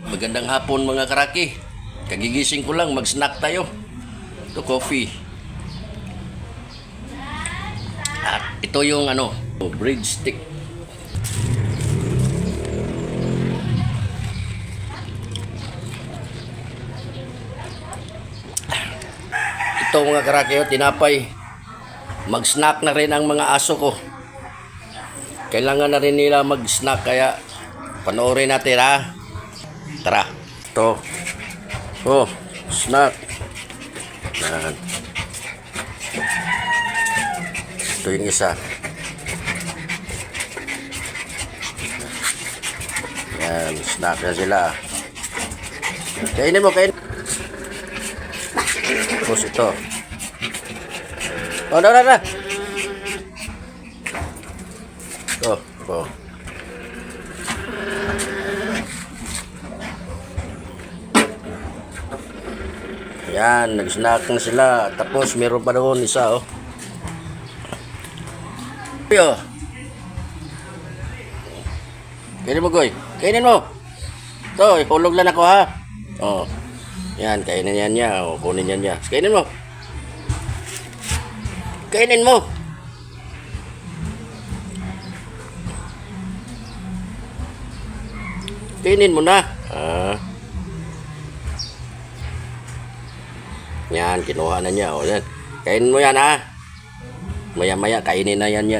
Magandang hapon mga karaki. Kagigising ko lang, mag-snack tayo. Ito coffee. At ito yung breadstick. Ito mga karaki, tinapay. Mag-snack na rin ang mga aso ko. Kailangan na rin nila mag-snack kaya panoorin natin ha. Tara. Ito. Oh, snack. Yan. Ito yung isa. Yan, snack na sila. Kainin mo, kainin. Tapos ito. Oh, na. Ito, oh. Yan, nag-snack na sila. Tapos meron pa doon isa, oh. Yo. Kainin mo, Goy. Kainin mo. Ito, ihulog lang ako, ha. Oh. Yan, kainin yan niya. Oh, kunin yan niya. Kainin mo. Kainin mo. Kainin mo na. Ah. Yan, kinuha na niya. O, yan. Kainin mo yan, ha. Maya-maya, kainin na yan.